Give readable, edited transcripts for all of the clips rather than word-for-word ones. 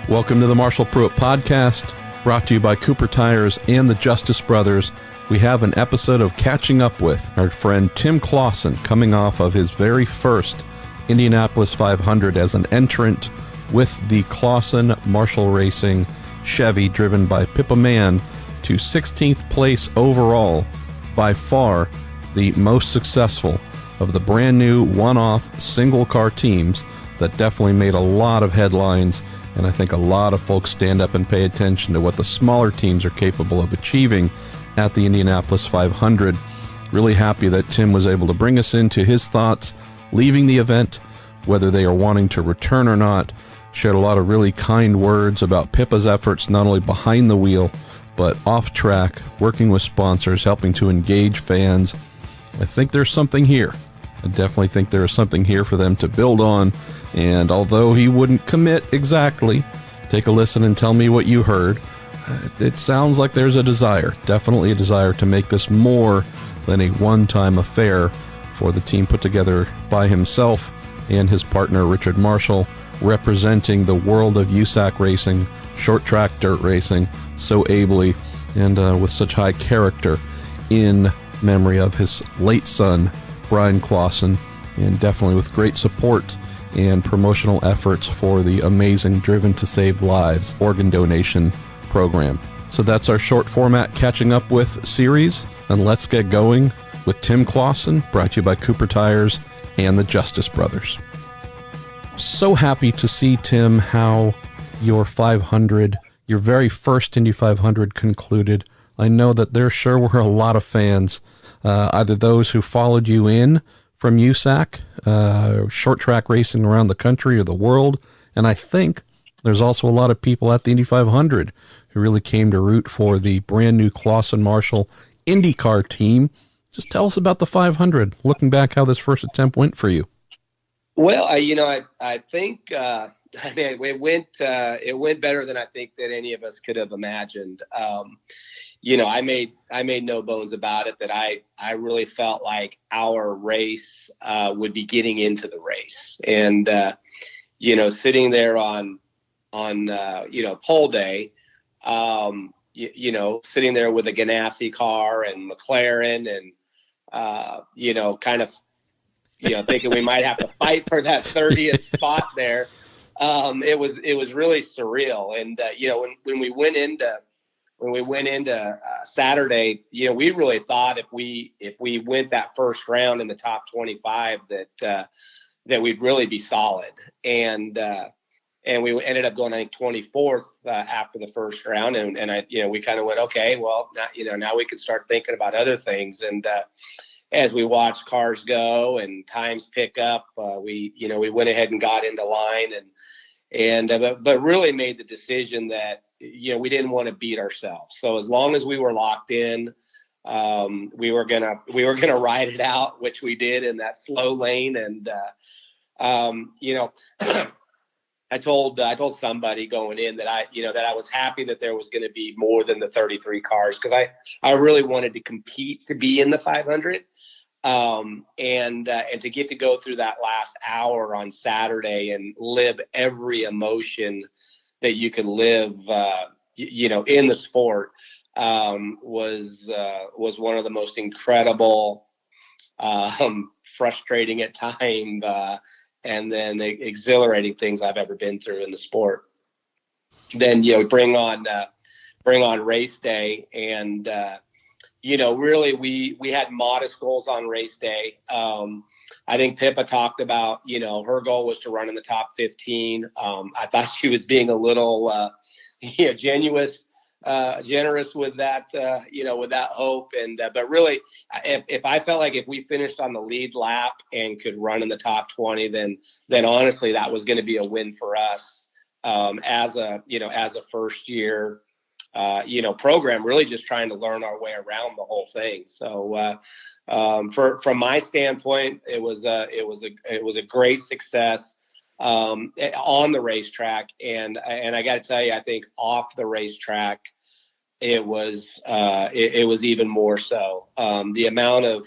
Welcome to the Marshall Pruett Podcast, brought to you by Cooper Tires and the Justice Brothers. We have an episode of Catching Up with our friend Tim Clauson, coming off of his very first Indianapolis 500 as an entrant with the Clauson-Marshall Racing Chevy, driven by Pippa Mann, to 16th place overall, by far the most successful of the brand new one-off single-car teams that definitely made a lot of headlines. And I think a lot of folks stand up and pay attention to what the smaller teams are capable of achieving at the Indianapolis 500. Really happy that Tim was able to bring us into his thoughts leaving the event, whether they are wanting to return or not. Shared a lot of really kind words about Pippa's efforts, not only behind the wheel, but off track, working with sponsors, helping to engage fans. I think there's something here. I definitely think there is something here for them to build on. And although he wouldn't commit exactly, take a listen and tell me what you heard. It sounds like there's a desire, definitely a desire to make this more than a one-time affair for the team put together by himself and his partner Richard Marshall, representing the world of USAC racing, short track dirt racing, so ably and with such high character, in memory of his late son, Brian Clauson, and definitely with great support and promotional efforts for the amazing Driven to Save Lives organ donation program. So that's our short format Catching Up With series, and let's get going with Tim Clauson, brought to you by Cooper Tires and the Justice Brothers. So happy to see, Tim, how your 500, your very first Indy 500 concluded. I know that there sure were a lot of fans, either those who followed you in from USAC, short track racing around the country or the world. And I think there's also a lot of people at the Indy 500 who really came to root for the brand new Clauson-Marshall IndyCar team. Just tell us about the 500, looking back how this first attempt went for you. Well, I think it went better than I think that any of us could have imagined. I made no bones about it that I really felt like our race would be getting into the race, and sitting there on pole day, sitting there with a Ganassi car and McLaren, and kind of thinking we might have to fight for that 30th spot there. It was really surreal, and when we went into Saturday, we really thought if we went that first round in the top 25 that we'd really be solid, and we ended up going, I think, 24th after the first round, and we kind of went, okay, well, now we can start thinking about other things, and as we watched cars go and times pick up, we went ahead and got into line, but really made the decision that we didn't want to beat ourselves. So as long as we were locked in, we were gonna ride it out, which we did in that slow lane. And I told somebody going in that I was happy that there was going to be more than the 33 cars, because I really wanted to compete to be in the 500. And to get to go through that last hour on Saturday and live every emotion that you could live, in the sport, was one of the most incredible, frustrating at times, and then exhilarating things I've ever been through in the sport. Then, bring on race day, and, really we had modest goals on race day. I think Pippa talked about, her goal was to run in the top 15. I thought she was being a little, generous with that, with that hope. And, but really, if I felt like if we finished on the lead lap and could run in the top 20, then honestly, that was going to be a win for us, as a first year, program, really just trying to learn our way around the whole thing. So, from my standpoint, it was a great success, on the racetrack. And I got to tell you, I think off the racetrack, it was even more so. The amount of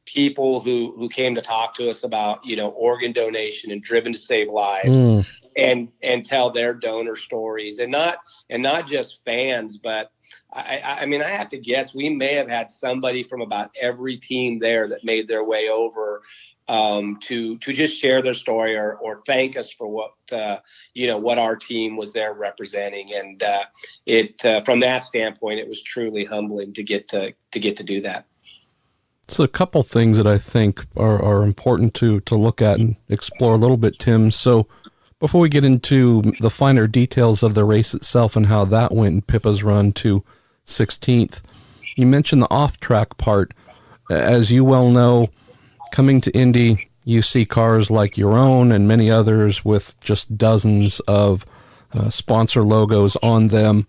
people who came to talk to us about, organ donation and Driven to Save Lives, and tell their donor stories, and not just fans, but I mean, I have to guess we may have had somebody from about every team there that made their way over to just share their story or thank us for what our team was there representing. And from that standpoint, it was truly humbling to get to do that. So a couple things that I think are important to look at and explore a little bit, Tim. So before we get into the finer details of the race itself and how that went in Pippa's run to 16th, you mentioned the off-track part. As you well know, coming to Indy, you see cars like your own and many others with just dozens of sponsor logos on them,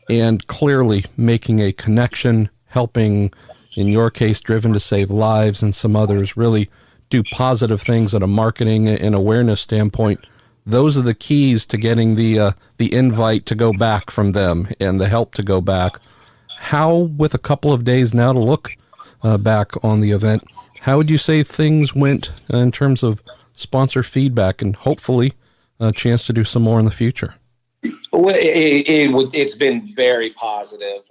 and clearly making a connection, helping, in your case, Driven to Save Lives, and some others really do positive things at a marketing and awareness standpoint. Those are the keys to getting the invite to go back from them and the help to go back. How, with a couple of days now to look back on the event, how would you say things went in terms of sponsor feedback and hopefully a chance to do some more in the future? Well, it's been very positive.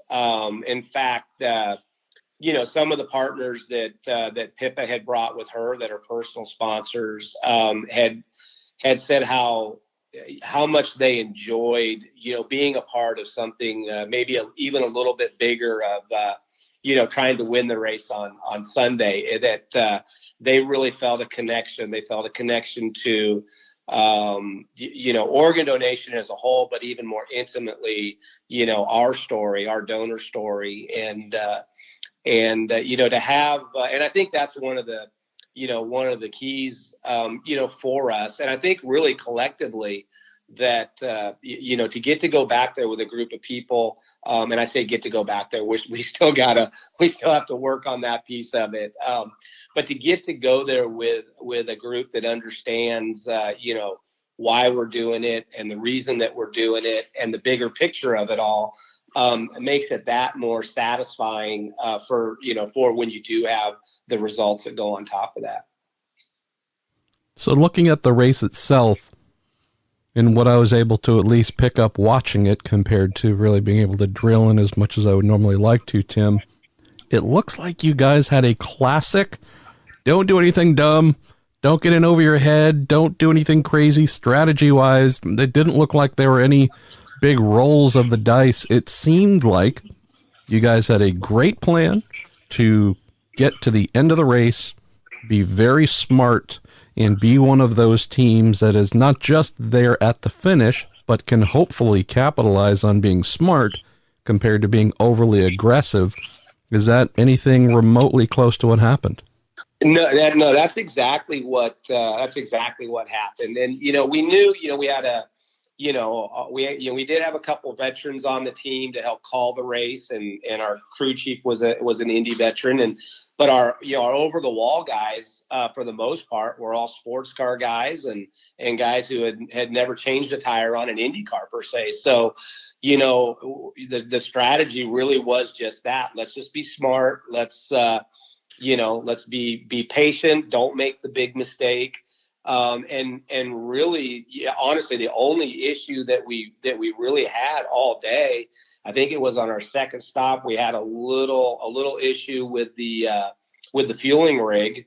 In fact, some of the partners that Pippa had brought with her that are personal sponsors had said how much they enjoyed, being a part of something maybe even a little bit bigger of, trying to win the race on Sunday, that they really felt a connection. They felt a connection to, organ donation as a whole, but even more intimately, our story, our donor story. And to have, and I think that's one of the keys, for us. And I think really collectively that, to get to go back there with a group of people, and I say get to go back there, we still have to work on that piece of it. But to get to go there with a group that understands, why we're doing it and the reason that we're doing it and the bigger picture of it all, makes it that more satisfying for when you do have the results that go on top of that. So looking at the race itself and what I was able to at least pick up watching it compared to really being able to drill in as much as I would normally like to, Tim, it looks like you guys had a classic, don't do anything dumb, don't get in over your head, don't do anything crazy strategy-wise. It didn't look like there were any big rolls of the dice. It seemed like you guys had a great plan to get to the end of the race, be very smart, and be one of those teams that is not just there at the finish, but can hopefully capitalize on being smart compared to being overly aggressive. Is that anything remotely close to what happened? No, that's exactly what happened. And we knew, we had we did have a couple of veterans on the team to help call the race, and our crew chief was an Indy veteran, but our over the wall guys, for the most part, were all sports car guys and guys who had never changed a tire on an Indy car per se. So, the strategy really was just that. Let's just be smart. Let's be patient. Don't make the big mistake. And really, honestly, the only issue that we really had all day, I think it was on our second stop, we had a little issue with the fueling rig,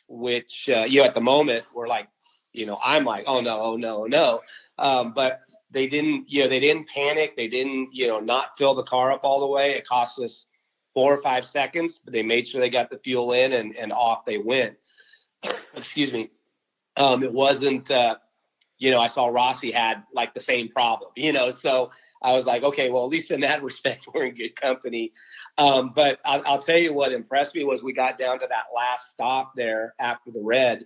which, at the moment we're like, I'm like, oh no. But they didn't panic. They didn't, not fill the car up all the way. It cost us 4 or 5 seconds, but they made sure they got the fuel in and off they went. Excuse me. It wasn't, I saw Rossi had like the same problem, so I was like, okay, well, at least in that respect, we're in good company. But I'll tell you what impressed me was we got down to that last stop there after the red,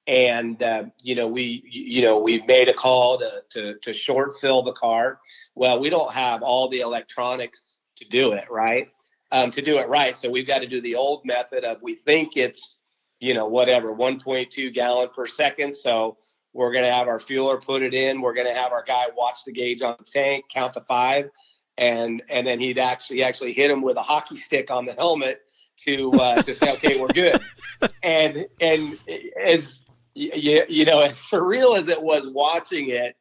and, we made a call to short fill the car. Well, we don't have all the electronics to do it right. So we've got to do the old method of, we think it's, 1.2 gallon per second. So we're going to have our fueler put it in. We're going to have our guy watch the gauge on the tank, count to 5. And then he'd actually hit him with a hockey stick on the helmet to say, okay, we're good. And as as surreal as it was watching it,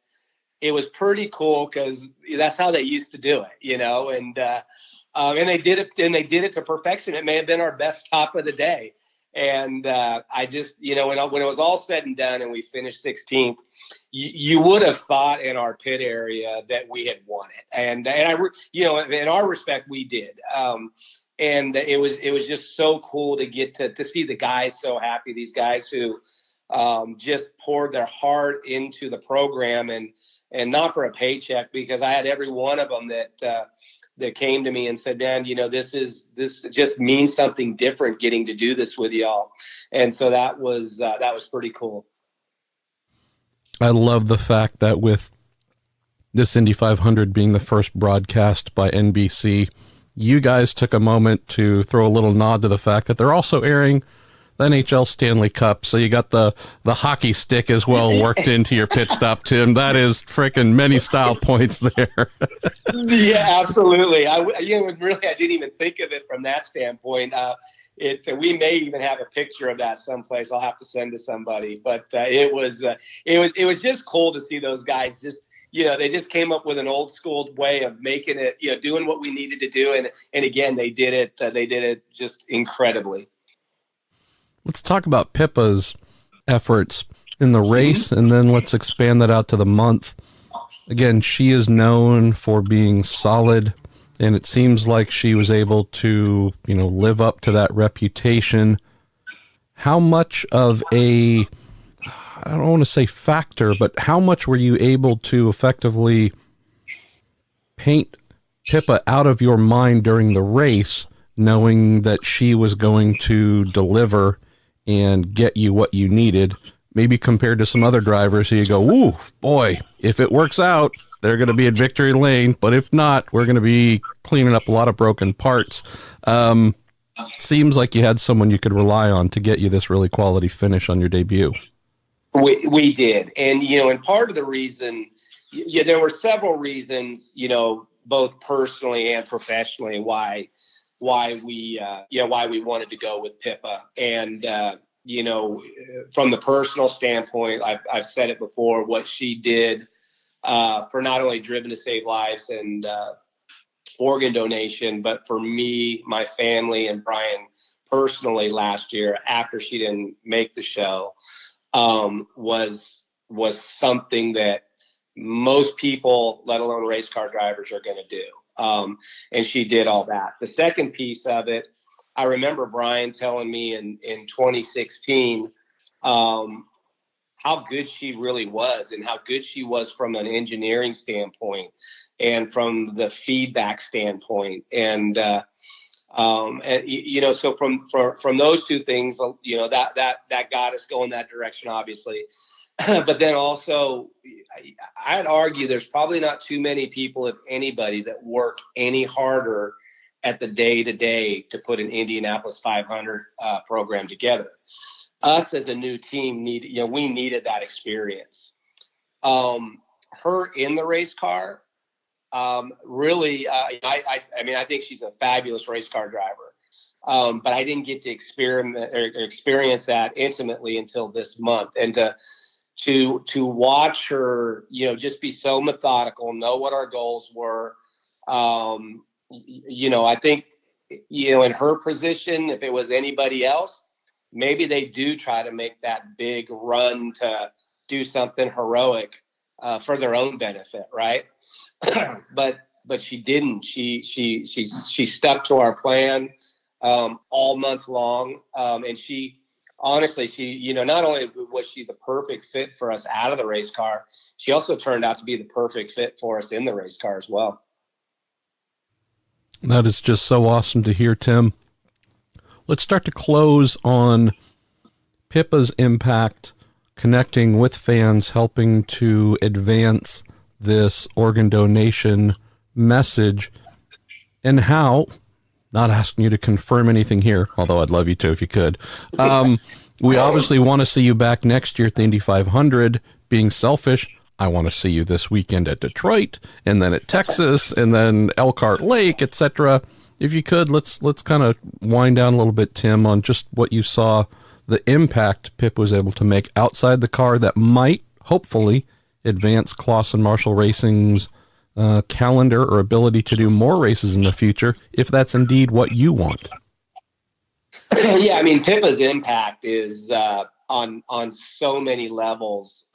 it was pretty cool because that's how they used to do it, and they did it to perfection. It may have been our best top of the day. And I just, when it was all said and done and we finished 16th, you would have thought in our pit area that we had won it. And in our respect, we did. And it was just so cool to get to see the guys so happy, these guys who just poured their heart into the program and not for a paycheck, because I had every one of them that came to me and said, man, this just means something different getting to do this with y'all. And so that was pretty cool. I love the fact that with this Indy 500 being the first broadcast by NBC, you guys took a moment to throw a little nod to the fact that they're also airing the NHL Stanley Cup. So you got the hockey stick as well worked into your pit stop, Tim. That is freaking many style points there. Yeah, absolutely. I didn't even think of it from that standpoint. We may even have a picture of that someplace. I'll have to send to somebody. But it was just cool to see those guys just. They just came up with an old school way of making it, doing what we needed to do. And again, they did it. They did it just incredibly. Let's talk about Pippa's efforts in the race, and then let's expand that out to the month. Again, she is known for being solid, and it seems like she was able to, live up to that reputation. How much of I don't want to say factor, but how much were you able to effectively paint Pippa out of your mind during the race, knowing that she was going to deliver and get you what you needed, maybe compared to some other drivers who you go, ooh, boy, if it works out, they're going to be at victory lane, but if not, we're going to be cleaning up a lot of broken parts. Seems like you had someone you could rely on to get you this really quality finish on your debut. We did. And, and part of the reason, there were several reasons, both personally and professionally, why we wanted to go with Pippa. And, from the personal standpoint, I've said it before, what she did for not only Driven to Save Lives and organ donation, but for me, my family, and Brian personally last year after she didn't make the show, was something that most people, let alone race car drivers, are going to do. And she did all that. The second piece of it, I remember Brian telling me in 2016 how good she really was, and how good she was from an engineering standpoint and from the feedback standpoint. And so from those two things, that got us going that direction, obviously. But then also, I'd argue there's probably not too many people, if anybody, that work any harder at the day-to-day to put an Indianapolis 500 program together. Us as a new team we needed that experience. Her in the race car, really, I think she's a fabulous race car driver. But I didn't get to experience that intimately until this month. And to watch her, just be so methodical, know what our goals were. I think, in her position, if it was anybody else, maybe they do try to make that big run to do something heroic for their own benefit, right? But she didn't. She stuck to our plan all month long, and she honestly, not only was she the perfect fit for us out of the race car, she also turned out to be the perfect fit for us in the race car as well. That is just so awesome to hear, Tim. Let's start to close on Pippa's impact, connecting with fans, helping to advance this organ donation message, and how, not asking you to confirm anything here, although I'd love you to if you could. We obviously want to see you back next year at the Indy 500. Being selfish, I want to see you this weekend at Detroit, and then at Texas, and then Elkhart Lake, etc. If you could, let's kind of wind down a little bit, Tim, on just what you saw, the impact Pip was able to make outside the car that might, hopefully, advance Clauson-Marshall Racing's calendar or ability to do more races in the future, if that's indeed what you want. Yeah, I mean, Pippa's impact is on so many levels.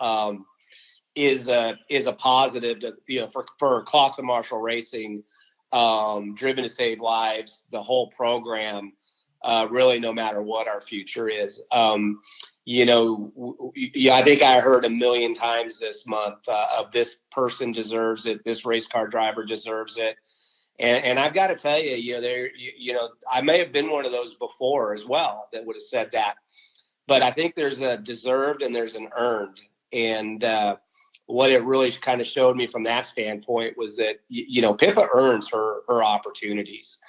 Is a positive to, for Clauson-Marshall Racing, Driven to Save Lives, the whole program, really, no matter what our future is. I think I heard 1 million times this month of this person deserves it, this race car driver deserves it. And I've got to tell you, I may have been one of those before as well that would have said that. But I think there's a deserved and there's an earned. And what it really kind of showed me from that standpoint was that, Pippa earns her opportunities.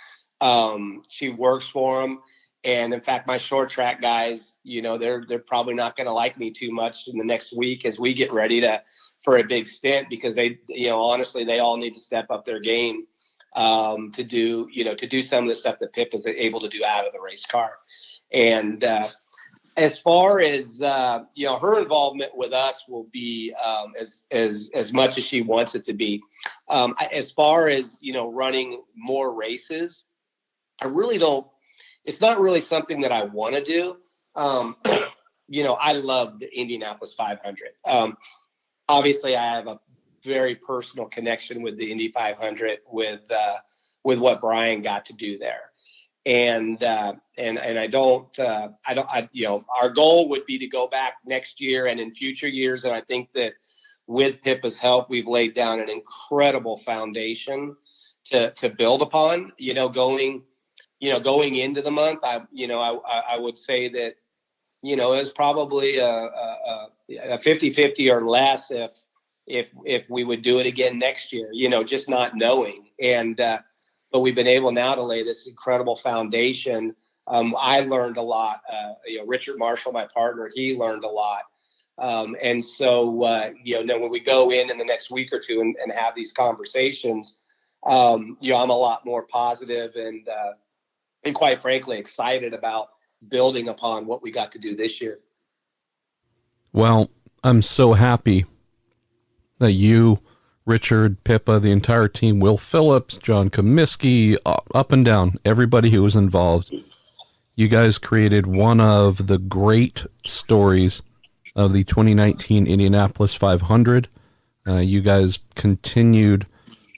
She works for them. And in fact, my short track guys, they're probably not going to like me too much in the next week as we get ready for a big stint, because they, honestly, they all need to step up their game to do some of the stuff that Pip is able to do out of the race car. And as far as, her involvement with us will be as much as she wants it to be. As far as, running more races, I really don't. It's not really something that I want to do. I love the Indianapolis 500. Obviously, I have a very personal connection with the Indy 500 with what Brian got to do there. And our goal would be to go back next year and in future years. And I think that with Pippa's help, we've laid down an incredible foundation to build upon, going into the month. I would say that, it was probably a 50-50 or less if we would do it again next year, just not knowing. And, but we've been able now to lay this incredible foundation. I learned a lot. Richard Marshall, my partner, he learned a lot. And so, when we go in the next week or two and have these conversations, I'm a lot more positive and quite frankly excited about building upon what we got to do this year. Well, I'm so happy that you, Richard, Pippa, the entire team, Will Phillips, John Comiskey, up and down, everybody who was involved, you guys created one of the great stories of the 2019 Indianapolis 500. You guys continued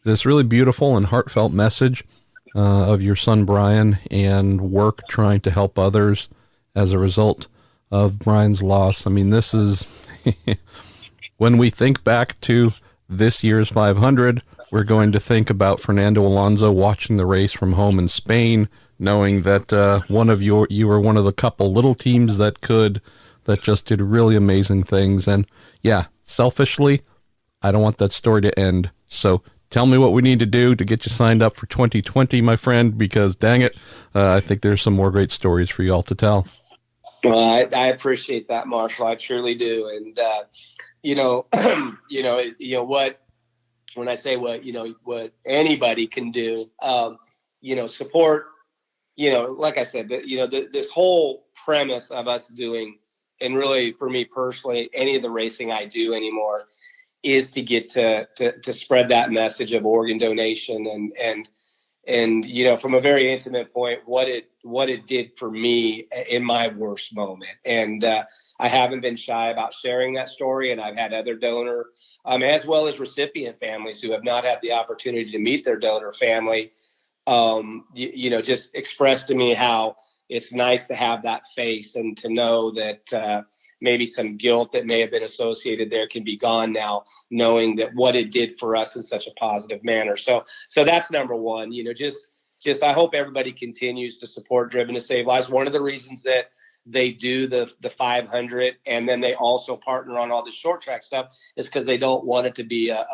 this really beautiful and heartfelt message of your son Brian, and work trying to help others as a result of Brian's loss. I mean, this is, when we think back to this year's 500, we're going to think about Fernando Alonso watching the race from home in Spain, knowing that you were one of the couple little teams that just did really amazing things. And yeah, selfishly, I don't want that story to end. So tell me what we need to do to get you signed up for 2020, my friend, because dang it, I think there's some more great stories for you all to tell. Well, I appreciate that, Marshall. I truly do. And, when I say what anybody can do, support, like I said, this whole premise of us doing, and really for me personally, any of the racing I do anymore, is to get to spread that message of organ donation and from a very intimate point, what it did for me in my worst moment. And I haven't been shy about sharing that story. And I've had other donor, as well as recipient families who have not had the opportunity to meet their donor family, just express to me how it's nice to have that face and to know that maybe some guilt that may have been associated there can be gone now, knowing that what it did for us in such a positive manner. So that's number one. Just I hope everybody continues to support Driven to Save Lives. One of the reasons that they do the 500 and then they also partner on all the short track stuff is because they don't want it to be a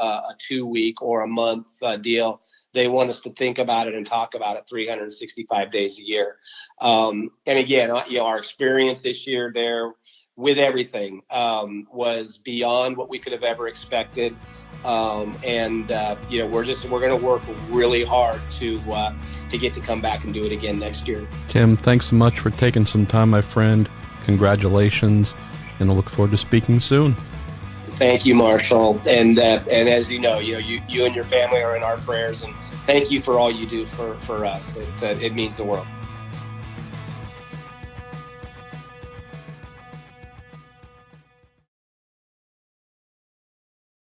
2-week or a month deal. They want us to think about it and talk about it 365 days a year. And again, our experience this year there with everything was beyond what we could have ever expected. We're going to work really hard to get to come back and do it again next year. Tim, thanks so much for taking some time, my friend. Congratulations, and I look forward to speaking soon. Thank you, Marshall. And as you know, you and your family are in our prayers, and thank you for all you do for us. It means the world.